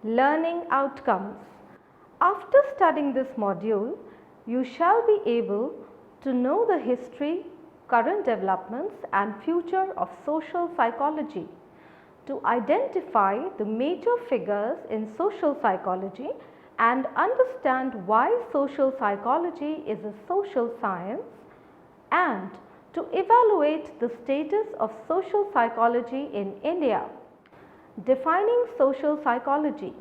Learning outcomes. After studying this module, you shall be able to know the history, current developments and future of social psychology, to identify the major figures in social psychology and understand why social psychology is a social science, and to evaluate the status of social psychology in India. Defining social psychology.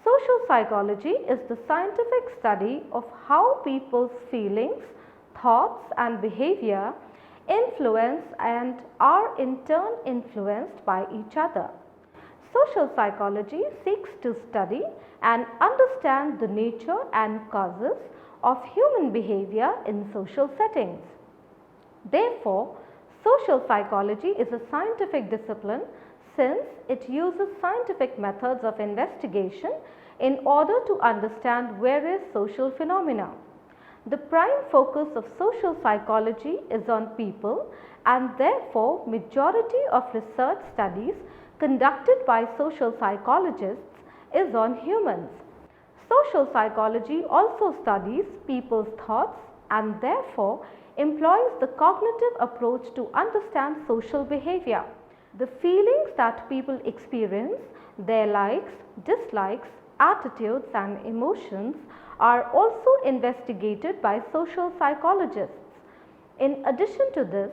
Social psychology is the scientific study of how people's feelings, thoughts and behavior influence and are in turn influenced by each other. Social psychology seeks to study and understand the nature and causes of human behavior in social settings. Therefore, social psychology is a scientific discipline since it uses scientific methods of investigation in order to understand various social phenomena. The prime focus of social psychology is on people, and therefore majority of research studies conducted by social psychologists is on humans. Social psychology also studies people's thoughts and therefore employs the cognitive approach to understand social behavior. The feelings that people experience, their likes, dislikes, attitudes and emotions are also investigated by social psychologists. In addition to this,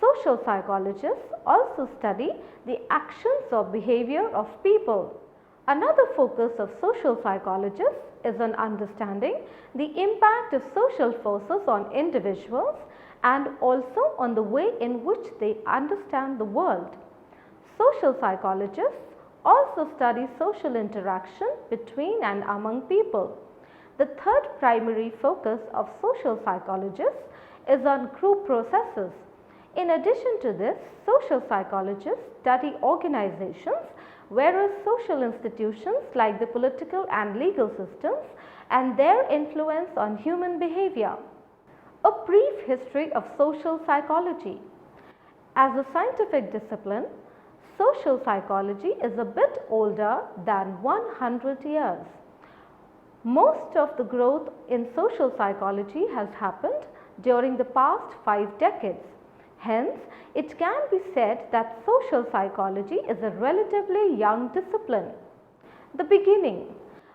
social psychologists also study the actions or behavior of people. Another focus of social psychologists is on understanding the impact of social forces on individuals and also on the way in which they understand the world. Social psychologists also study social interaction between and among people. The third primary focus of social psychologists is on group processes. In addition to this, social psychologists study organizations, whereas social institutions like the political and legal systems and their influence on human behavior. A brief history of social psychology. As a scientific discipline, social psychology is a bit older than 100 years. Most of the growth in social psychology has happened during the past 5 decades. Hence, it can be said that social psychology is a relatively young discipline. The beginning.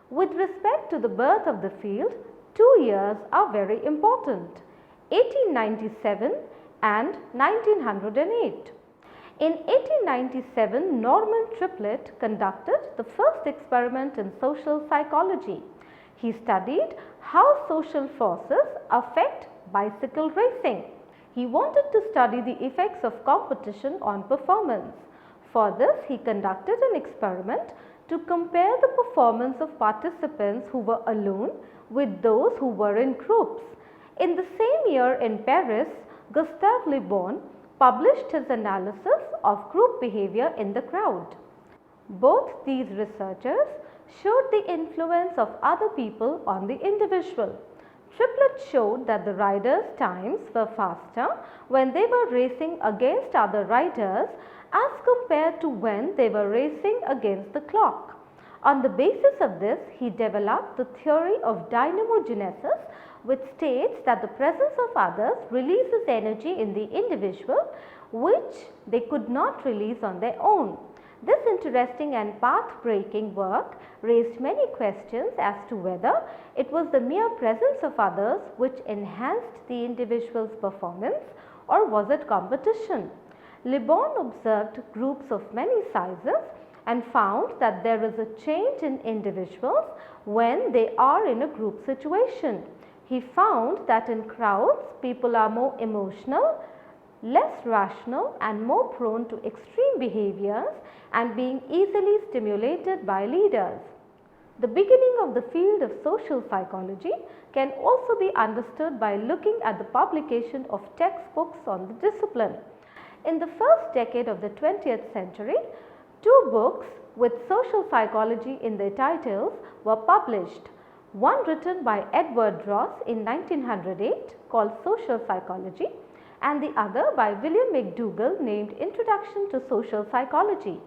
With respect to the birth of the field, 2 years are very important: 1897 and 1908. In 1897, Norman Triplett conducted the first experiment in social psychology. He studied how social forces affect bicycle racing. He wanted to study the effects of competition on performance. For this, he conducted an experiment to compare the performance of participants who were alone with those who were in groups. In the same year in Paris, Gustave Le Bon published his analysis of group behavior in the crowd. Both these researchers showed the influence of other people on the individual. Triplett showed that the riders' times were faster when they were racing against other riders as compared to when they were racing against the clock. On the basis of this, he developed the theory of dynamogenesis, which states that the presence of others releases energy in the individual which they could not release on their own. This interesting and path-breaking work raised many questions as to whether it was the mere presence of others which enhanced the individual's performance, or was it competition. Le Bon observed groups of many sizes and found that there is a change in individuals when they are in a group situation. He found that in crowds, people are more emotional, less rational and more prone to extreme behaviors and being easily stimulated by leaders. The beginning of the field of social psychology can also be understood by looking at the publication of textbooks on the discipline. In the first decade of the 20th century, 2 books with social psychology in their titles were published. One written by Edward Ross in 1908 called Social Psychology, and the other by William McDougall named Introduction to Social Psychology.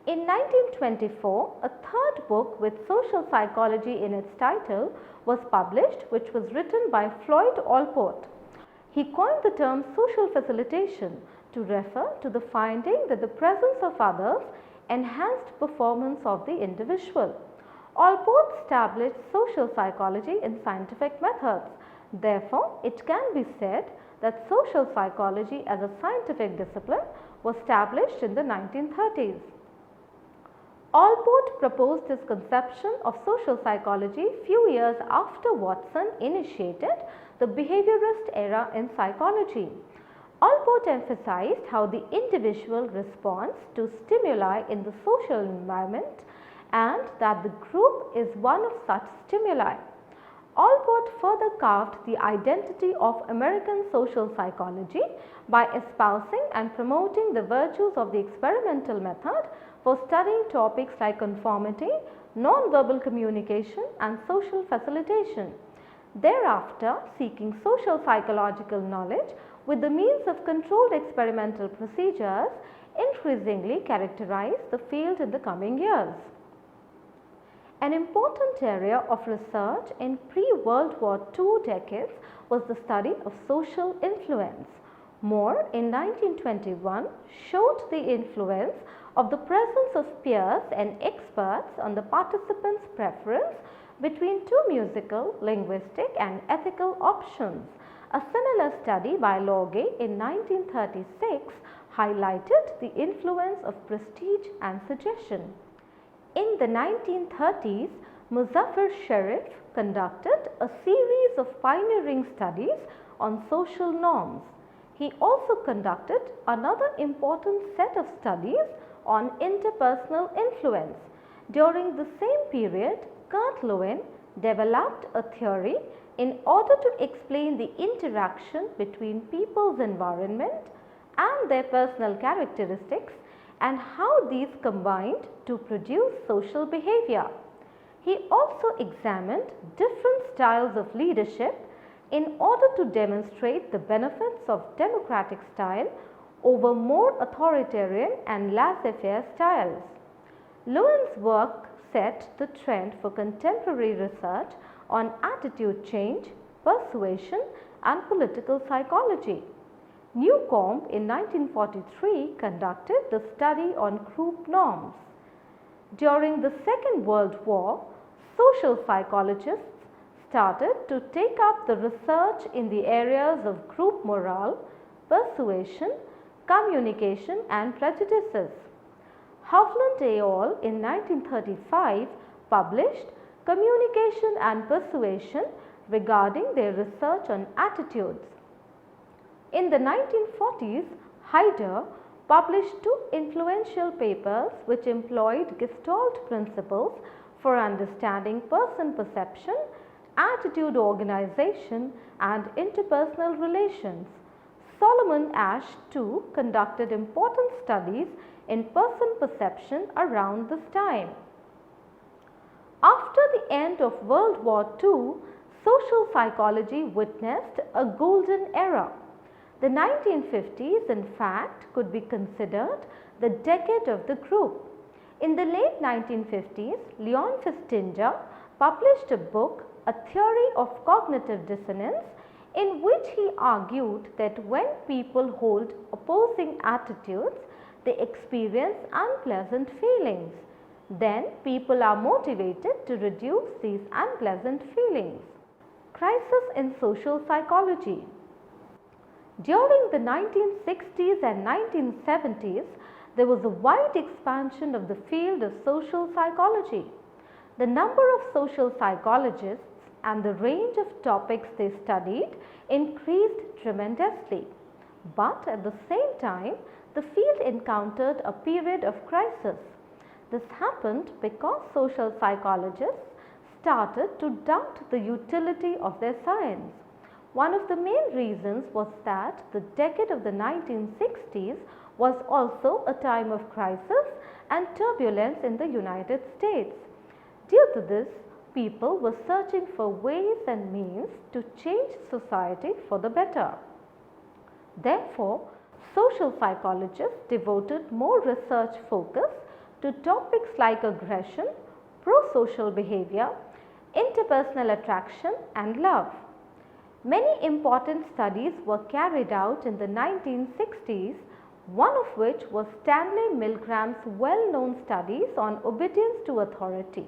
In 1924, a third book with social psychology in its title was published, which was written by Floyd Allport. He coined the term social facilitation to refer to the finding that the presence of others enhanced performance of the individual. Allport established social psychology in scientific methods. Therefore, it can be said that social psychology as a scientific discipline was established in the 1930s. Allport proposed his conception of social psychology few years after Watson initiated the behaviorist era in psychology. Allport emphasized how the individual responds to stimuli in the social environment and that the group is one of such stimuli. Allport further carved the identity of American social psychology by espousing and promoting the virtues of the experimental method for studying topics like conformity, non-verbal communication and social facilitation. Thereafter, seeking social psychological knowledge with the means of controlled experimental procedures increasingly characterized the field in the coming years. An important area of research in pre-World War II decades was the study of social influence. Moore in 1921 showed the influence of the presence of peers and experts on the participants' preference between two musical, linguistic and ethical options. A similar study by Logge in 1936 highlighted the influence of prestige and suggestion. In the 1930s, Muzaffar Sherif conducted a series of pioneering studies on social norms. He also conducted another important set of studies on interpersonal influence. During the same period, Kurt Lewin developed a theory in order to explain the interaction between people's environment and their personal characteristics and how these combined to produce social behavior. He also examined different styles of leadership in order to demonstrate the benefits of democratic style over more authoritarian and laissez-faire styles. Lewin's work set the trend for contemporary research on attitude change, persuasion and political psychology. Newcomb in 1943 conducted the study on group norms. During the Second World War, social psychologists started to take up the research in the areas of group morale, persuasion, communication and prejudices. Hovland et al. In 1935 published Communication and Persuasion regarding their research on attitudes. In the 1940s, Haider published two influential papers which employed Gestalt principles for understanding person perception, attitude organization and interpersonal relations. Solomon Asch too conducted important studies in person perception around this time. After the end of World War II, social psychology witnessed a golden era. The 1950s, in fact, could be considered the decade of the group. In the late 1950s, Leon Festinger published a book, A Theory of Cognitive Dissonance, in which he argued that when people hold opposing attitudes, they experience unpleasant feelings. Then people are motivated to reduce these unpleasant feelings. Crisis in social psychology. During the 1960s and 1970s, there was a wide expansion of the field of social psychology. The number of social psychologists and the range of topics they studied increased tremendously. But at the same time, the field encountered a period of crisis. This happened because social psychologists started to doubt the utility of their science. One of the main reasons was that the decade of the 1960s was also a time of crisis and turbulence in the United States. Due to this, people were searching for ways and means to change society for the better. Therefore, social psychologists devoted more research focus to topics like aggression, pro-social behavior, interpersonal attraction and love. Many important studies were carried out in the 1960s, one of which was Stanley Milgram's well-known studies on obedience to authority.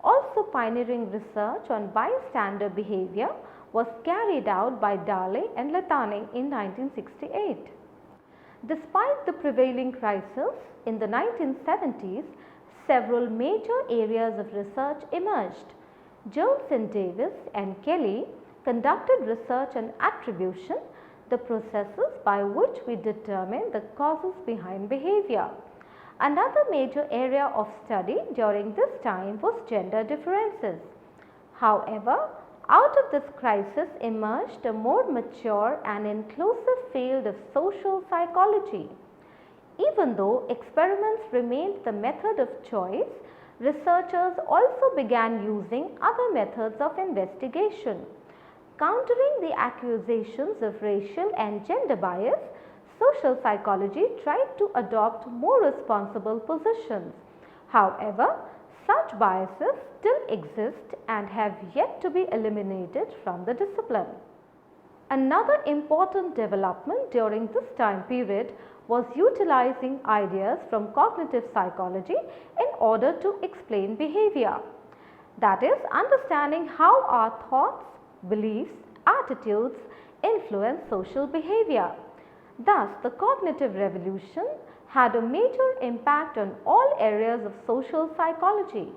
Also pioneering research on bystander behavior was carried out by Dale and Latane in 1968. Despite the prevailing crisis in the 1970s, several major areas of research emerged. Jones and Davis and Kelly conducted research on attribution, the processes by which we determine the causes behind behavior. Another major area of study during this time was gender differences. However, out of this crisis emerged a more mature and inclusive field of social psychology. Even though experiments remained the method of choice, researchers also began using other methods of investigation. Countering the accusations of racial and gender bias, social psychology tried to adopt more responsible positions. However, such biases still exist and have yet to be eliminated from the discipline. Another important development during this time period was utilizing ideas from cognitive psychology in order to explain behavior. That is, understanding how our thoughts, beliefs, attitudes influence social behavior. Thus, the cognitive revolution had a major impact on all areas of social psychology.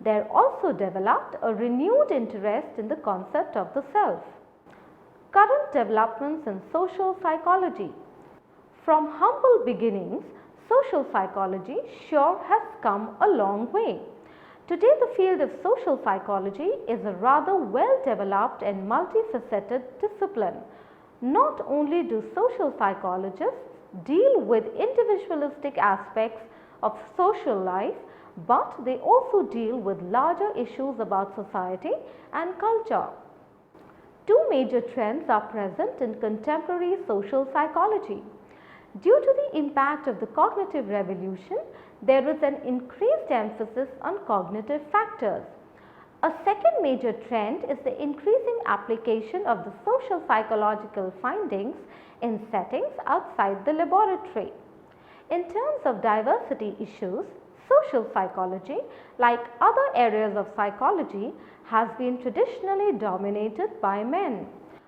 There also developed a renewed interest in the concept of the self. Current developments in social psychology. From humble beginnings, social psychology sure has come a long way. Today, the field of social psychology is a rather well developed and multifaceted discipline. Not only do social psychologists deal with individualistic aspects of social life, but they also deal with larger issues about society and culture. Two major trends are present in contemporary social psychology. Due to the impact of the cognitive revolution, there is an increased emphasis on cognitive factors. A second major trend is the increasing application of the social psychological findings in settings outside the laboratory. In terms of diversity issues, social psychology, like other areas of psychology, has been traditionally dominated by men.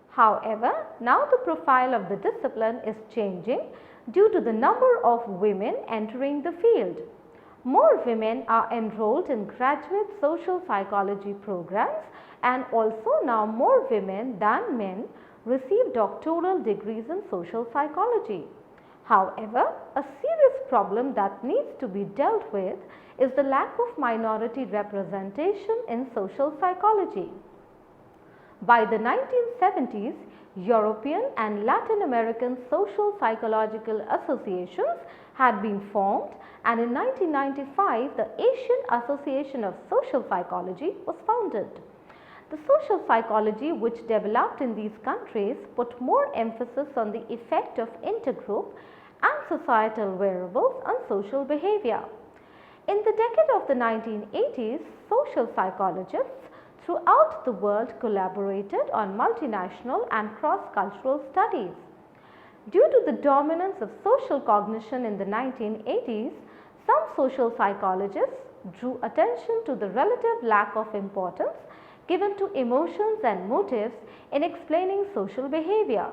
However, now the profile of the discipline is changing due to the number of women entering the field. More women are enrolled in graduate social psychology programs, and also now more women than men receive doctoral degrees in social psychology. However, a serious problem that needs to be dealt with is the lack of minority representation in social psychology. By the 1970s, European and Latin American social psychological associations had been formed, and in 1995 the Asian Association of Social Psychology was founded. The social psychology which developed in these countries put more emphasis on the effect of intergroup and societal variables on social behavior. In the decade of the 1980s, social psychologists throughout the world collaborated on multinational and cross-cultural studies. Due to the dominance of social cognition in the 1980s, some social psychologists drew attention to the relative lack of importance given to emotions and motives in explaining social behavior.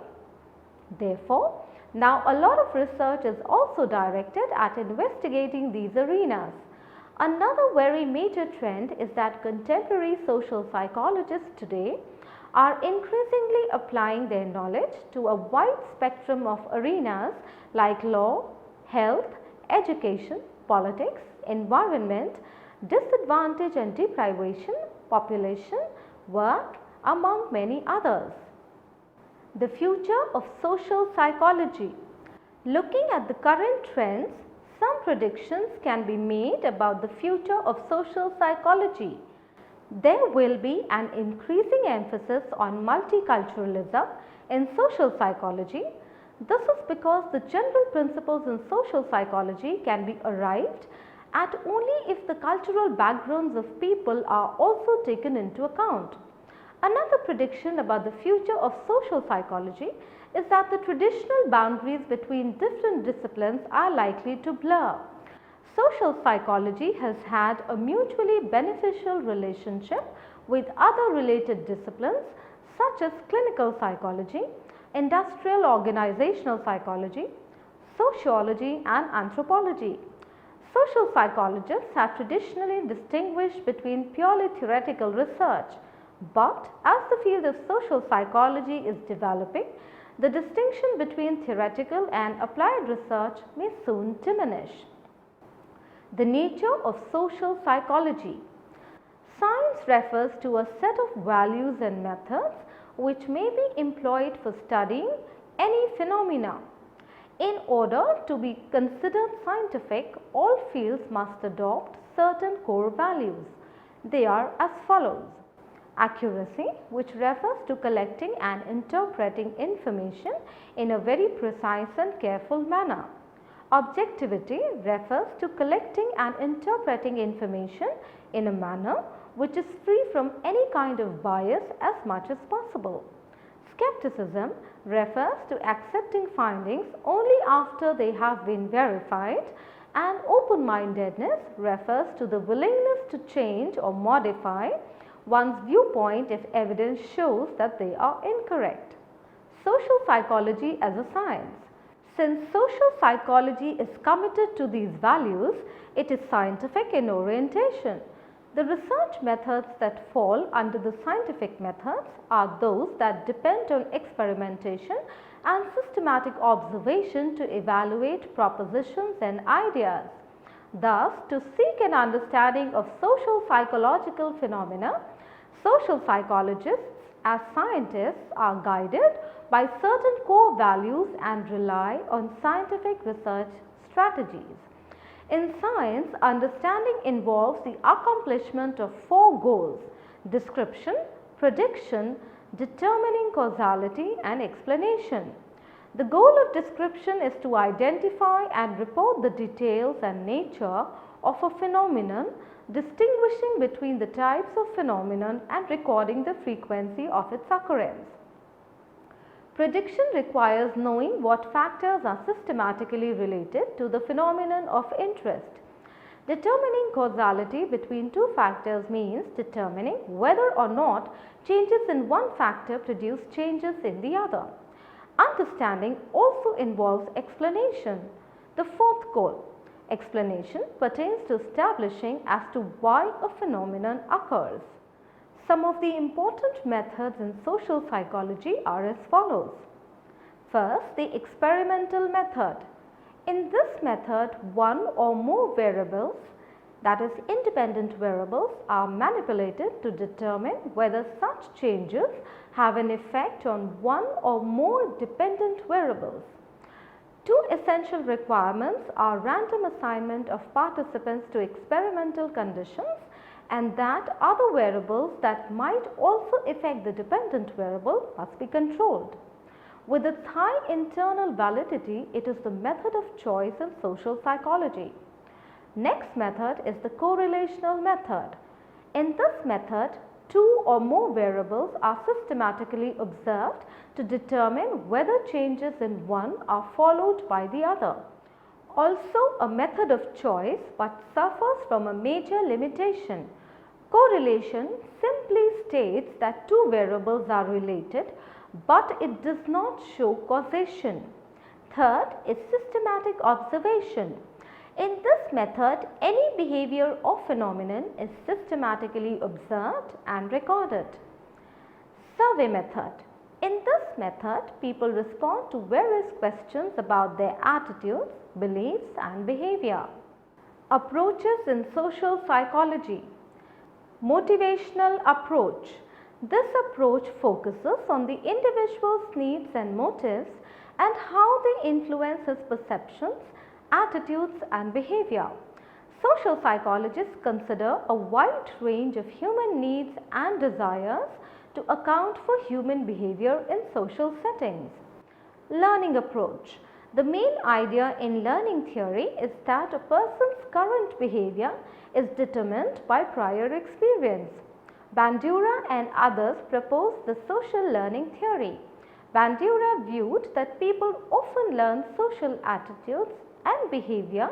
Therefore, now a lot of research is also directed at investigating these arenas. Another very major trend is that contemporary social psychologists today are increasingly applying their knowledge to a wide spectrum of arenas like law, health, education, politics, environment, disadvantage and deprivation, population, work, among many others. The future of social psychology. Looking at the current trends, some predictions can be made about the future of social psychology. There will be an increasing emphasis on multiculturalism in social psychology. This is because the general principles in social psychology can be arrived and only if the cultural backgrounds of people are also taken into account. Another prediction about the future of social psychology is that the traditional boundaries between different disciplines are likely to blur. Social psychology has had a mutually beneficial relationship with other related disciplines such as clinical psychology, industrial organizational psychology, sociology and anthropology. Social psychologists have traditionally distinguished between purely theoretical research, but as the field of social psychology is developing, the distinction between theoretical and applied research may soon diminish. The nature of social psychology. Science refers to a set of values and methods which may be employed for studying any phenomena. In order to be considered scientific, all fields must adopt certain core values. They are as follows. Accuracy, which refers to collecting and interpreting information in a very precise and careful manner. Objectivity refers to collecting and interpreting information in a manner which is free from any kind of bias as much as possible. Skepticism refers to accepting findings only after they have been verified, and open-mindedness refers to the willingness to change or modify one's viewpoint if evidence shows that they are incorrect. Social psychology as a science. Since social psychology is committed to these values, it is scientific in orientation. The research methods that fall under the scientific methods are those that depend on experimentation and systematic observation to evaluate propositions and ideas. Thus, to seek an understanding of social psychological phenomena, social psychologists as scientists are guided by certain core values and rely on scientific research strategies. In science, understanding involves the accomplishment of four goals: description, prediction, determining causality and explanation. The goal of description is to identify and report the details and nature of a phenomenon, distinguishing between the types of phenomenon and recording the frequency of its occurrence. Prediction requires knowing what factors are systematically related to the phenomenon of interest. Determining causality between two factors means determining whether or not changes in one factor produce changes in the other. Understanding also involves explanation. The fourth goal, explanation, pertains to establishing as to why a phenomenon occurs. Some of the important methods in social psychology are as follows. First, the experimental method. In this method, one or more variables, that is independent variables, are manipulated to determine whether such changes have an effect on one or more dependent variables. Two essential requirements are random assignment of participants to experimental conditions and that other variables that might also affect the dependent variable must be controlled. With its high internal validity, it is the method of choice in social psychology. Next method is the correlational method. In this method, two or more variables are systematically observed to determine whether changes in one are followed by the other. Also a method of choice, but suffers from a major limitation. Correlation simply states that two variables are related, but it does not show causation. Third is systematic observation. In this method, any behavior or phenomenon is systematically observed and recorded. Survey method. In this method, people respond to various questions about their attitudes, beliefs and behavior. Approaches in social psychology. Motivational approach. This approach focuses on the individual's needs and motives and how they influence his perceptions, attitudes and behavior. Social psychologists consider a wide range of human needs and desires to account for human behavior in social settings. Learning approach. The main idea in learning theory is that a person's current behavior is determined by prior experience. Bandura and others proposed the social learning theory. Bandura viewed that people often learn social attitudes and behavior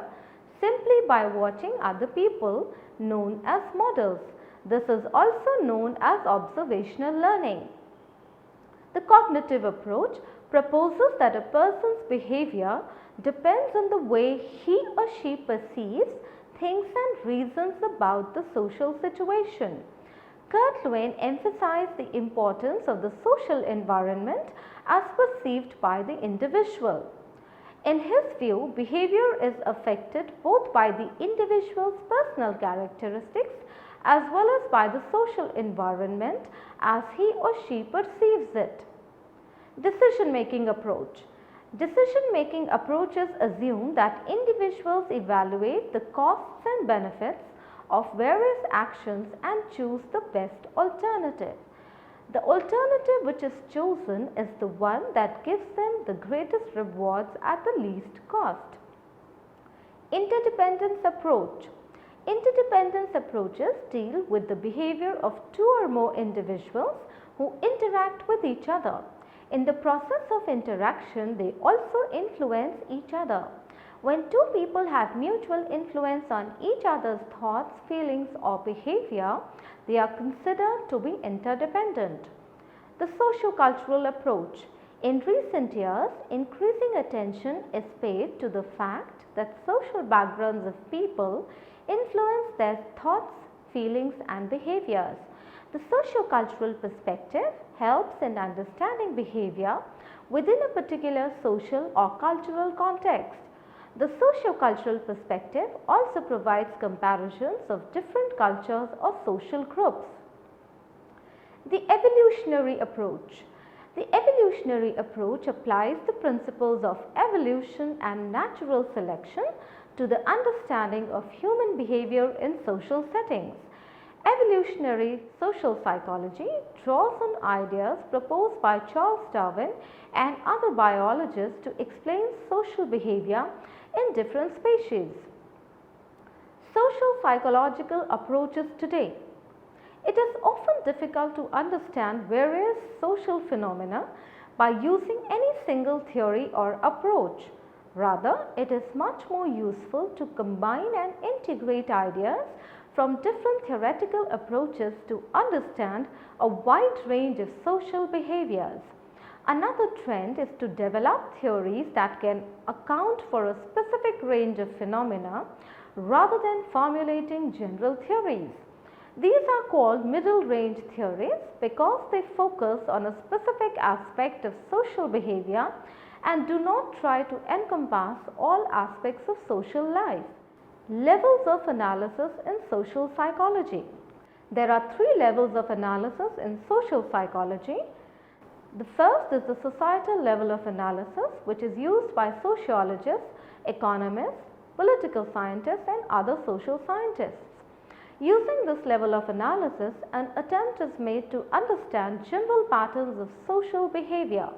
simply by watching other people, known as models. This is also known as observational learning. The cognitive approach proposes that a person's behavior depends on the way he or she perceives, thinks and reasons about the social situation. Kurt Lewin emphasized the importance of the social environment as perceived by the individual. In his view, behavior is affected both by the individual's personal characteristics as well as by the social environment as he or she perceives it. Decision-making approach. Decision-making approaches assume that individuals evaluate the costs and benefits of various actions and choose the best alternative. The alternative which is chosen is the one that gives them the greatest rewards at the least cost. Interdependence approach. Interdependence approaches deal with the behavior of two or more individuals who interact with each other. In the process of interaction, they also influence each other. When two people have mutual influence on each other's thoughts, feelings or behavior, they are considered to be interdependent. The socio-cultural approach. In recent years, increasing attention is paid to the fact that social backgrounds of people influence their thoughts, feelings and behaviors. The socio-cultural perspective helps in understanding behavior within a particular social or cultural context. The socio-cultural perspective also provides comparisons of different cultures or social groups. The evolutionary approach. The evolutionary approach applies the principles of evolution and natural selection to the understanding of human behavior in social settings. Evolutionary social psychology draws on ideas proposed by Charles Darwin and other biologists to explain social behavior in different species. Social psychological approaches today. It is often difficult to understand various social phenomena by using any single theory or approach. Rather, it is much more useful to combine and integrate ideas from different theoretical approaches to understand a wide range of social behaviors. Another trend is to develop theories that can account for a specific range of phenomena rather than formulating general theories. These are called middle range theories because they focus on a specific aspect of social behavior and do not try to encompass all aspects of social life. Levels of analysis in social psychology. There are three levels of analysis in social psychology. The first is the societal level of analysis, which is used by sociologists, economists, political scientists and other social scientists. Using this level of analysis, an attempt is made to understand general patterns of social behavior.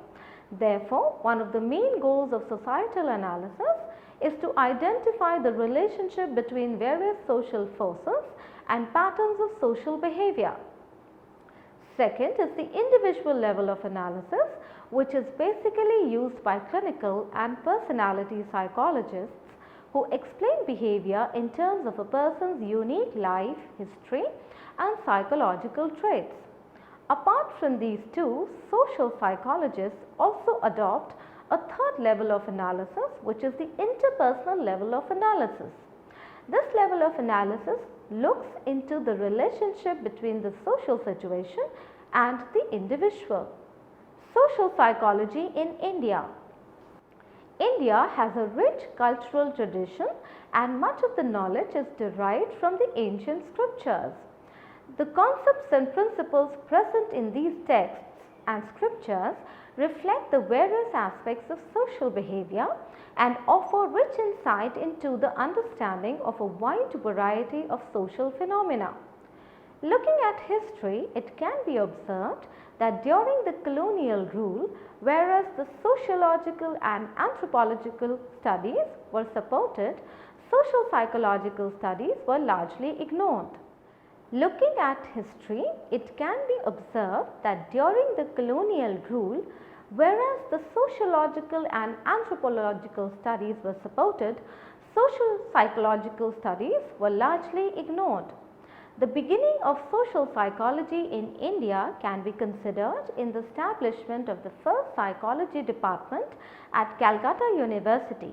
Therefore, one of the main goals of societal analysis is to identify the relationship between various social forces and patterns of social behavior. Second is the individual level of analysis, which is basically used by clinical and personality psychologists who explain behavior in terms of a person's unique life, history and psychological traits. Apart from these two, social psychologists also adopt a third level of analysis, which is the interpersonal level of analysis. This level of analysis looks into the relationship between the social situation and the individual. Social psychology in India. India has a rich cultural tradition and much of the knowledge is derived from the ancient scriptures. The concepts and principles present in these texts and scriptures reflect the various aspects of social behavior and offer rich insight into the understanding of a wide variety of social phenomena. Looking at history, it can be observed that during the colonial rule, whereas the sociological and anthropological studies were supported, social psychological studies were largely ignored. Looking at history, it can be observed that during the colonial rule, whereas the sociological and anthropological studies were supported, social psychological studies were largely ignored. The beginning of social psychology in India can be considered in the establishment of the first psychology department at Calcutta University.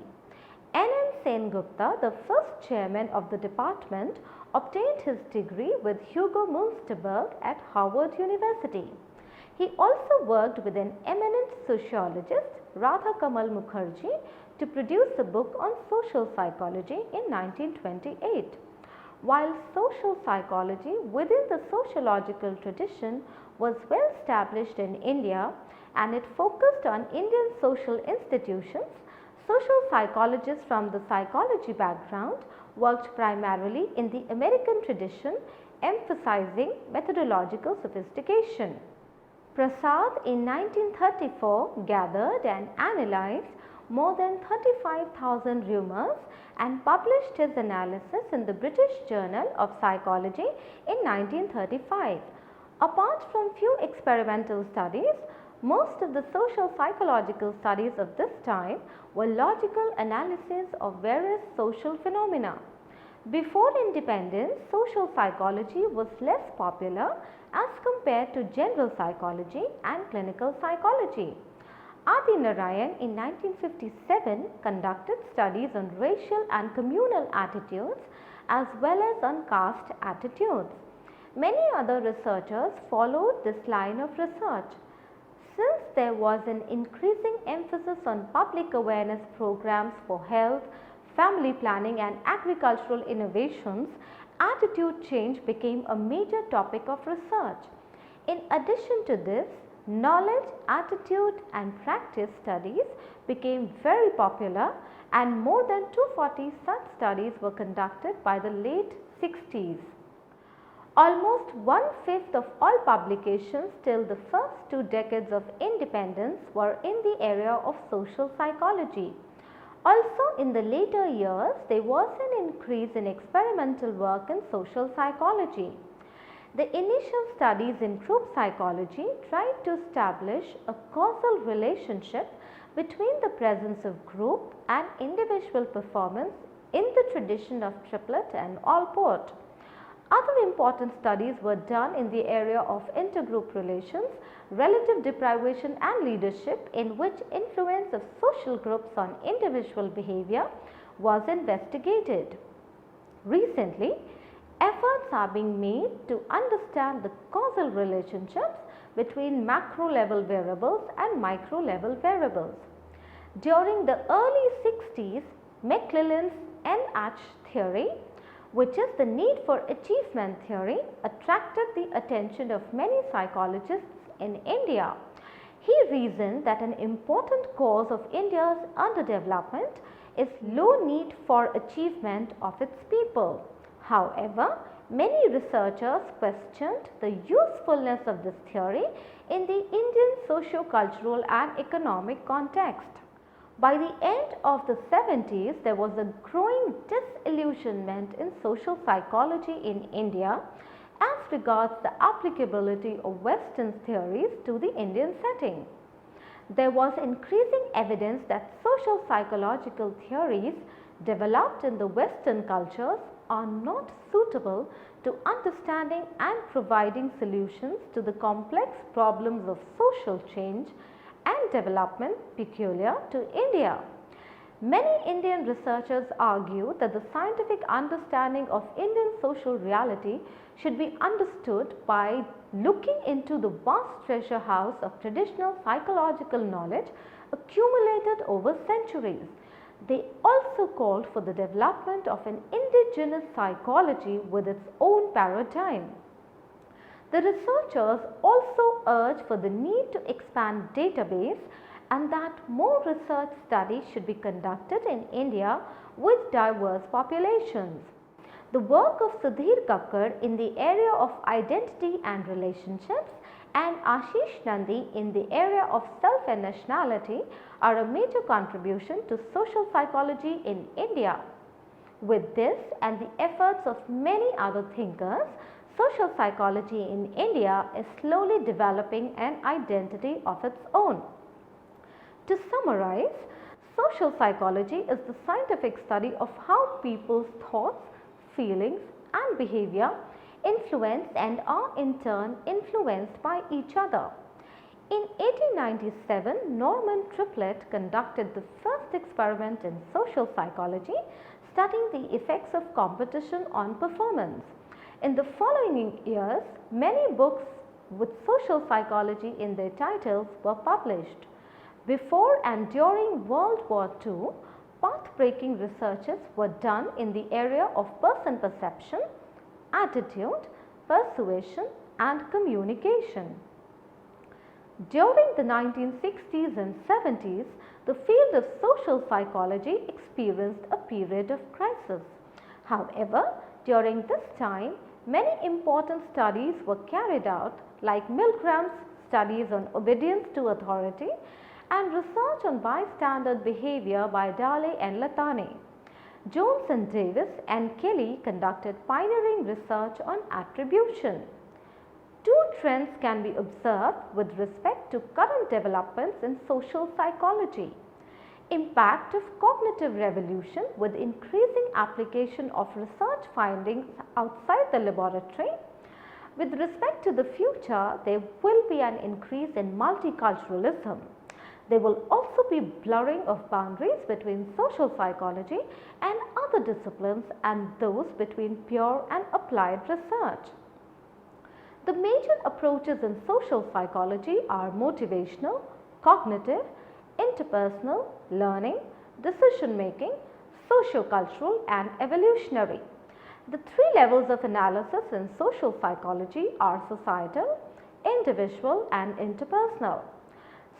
N.N. Sengupta, the first chairman of the department, obtained his degree with Hugo Münsterberg at Harvard University. He also worked with an eminent sociologist, Radha Kamal Mukherjee, to produce a book on social psychology in 1928. While social psychology within the sociological tradition was well established in India and it focused on Indian social institutions, social psychologists from the psychology background worked primarily in the American tradition, emphasizing methodological sophistication. Prasad in 1934 gathered and analyzed more than 35,000 rumors and published his analysis in the British Journal of Psychology in 1935. Apart from few experimental studies, most of the social psychological studies of this time were logical analysis of various social phenomena. Before independence, social psychology was less popular as compared to general psychology and clinical psychology. Adi Narayan in 1957 conducted studies on racial and communal attitudes as well as on caste attitudes. Many other researchers followed this line of research. Since there was an increasing emphasis on public awareness programs for health, family planning and agricultural innovations, attitude change became a major topic of research. In addition to this, knowledge, attitude and practice studies became very popular and more than 240 such studies were conducted by the late 60s. Almost 1/5 of all publications till the first 2 decades of independence were in the area of social psychology. Also in the later years, there was an increase in experimental work in social psychology. The initial studies in group psychology tried to establish a causal relationship between the presence of group and individual performance in the tradition of triplet and Allport. Other important studies were done in the area of intergroup relations, relative deprivation and leadership, in which influence of social groups on individual behavior was investigated. Recently, efforts are being made to understand the causal relationships between macro level variables and micro level variables. During the early 60s, McClellan's NH theory, which is the need for achievement theory, attracted the attention of many psychologists in India. He reasoned that an important cause of India's underdevelopment is low need for achievement of its people. However, many researchers questioned the usefulness of this theory in the Indian socio-cultural and economic context. By the end of the 70s, there was a growing disillusionment in social psychology in India as regards the applicability of Western theories to the Indian setting. There was increasing evidence that social psychological theories developed in the Western cultures are not suitable to understanding and providing solutions to the complex problems of social change and development peculiar to India. Many Indian researchers argue that the scientific understanding of Indian social reality should be understood by looking into the vast treasure house of traditional psychological knowledge accumulated over centuries. They also called for the development of an indigenous psychology with its own paradigm. The researchers also urge for the need to expand database and that more research studies should be conducted in India with diverse populations. The work of Sudhir Kakkar in the area of identity and relationships and Ashish Nandi in the area of self and nationality are a major contribution to social psychology in India. With this and the efforts of many other thinkers, social psychology in India is slowly developing an identity of its own. To summarize, social psychology is the scientific study of how people's thoughts, feelings and behavior influence and are in turn influenced by each other. In 1897, Norman Triplett conducted the first experiment in social psychology studying the effects of competition on performance. In the following years, many books with social psychology in their titles were published. Before and during World War II, path-breaking researches were done in the area of person perception, attitude, persuasion and communication. During the 1960s and 70s, the field of social psychology experienced a period of crisis. However, during this time, many important studies were carried out like Milgram's studies on obedience to authority and research on bystander behavior by Dale and Latane. Jones and Davis and Kelly conducted pioneering research on attribution. Two trends can be observed with respect to current developments in social psychology. Impact of cognitive revolution with increasing application of research findings outside the laboratory. With respect to the future, there will be an increase in multiculturalism. There will also be blurring of boundaries between social psychology and other disciplines and those between pure and applied research. The major approaches in social psychology are motivational, cognitive, interpersonal, learning, decision making, sociocultural and evolutionary. The three levels of analysis in social psychology are societal, individual and interpersonal.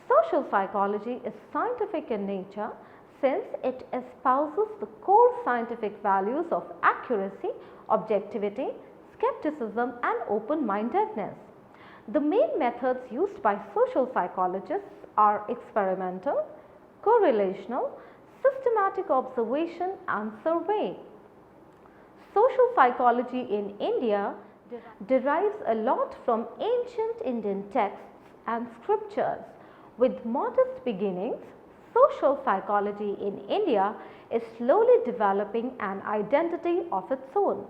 Social psychology is scientific in nature since it espouses the core scientific values of accuracy, objectivity, skepticism and open-mindedness. The main methods used by social psychologists are experimental, correlational, systematic observation and survey. Social psychology in India derives a lot from ancient Indian texts and scriptures. With modest beginnings, social psychology in India is slowly developing an identity of its own.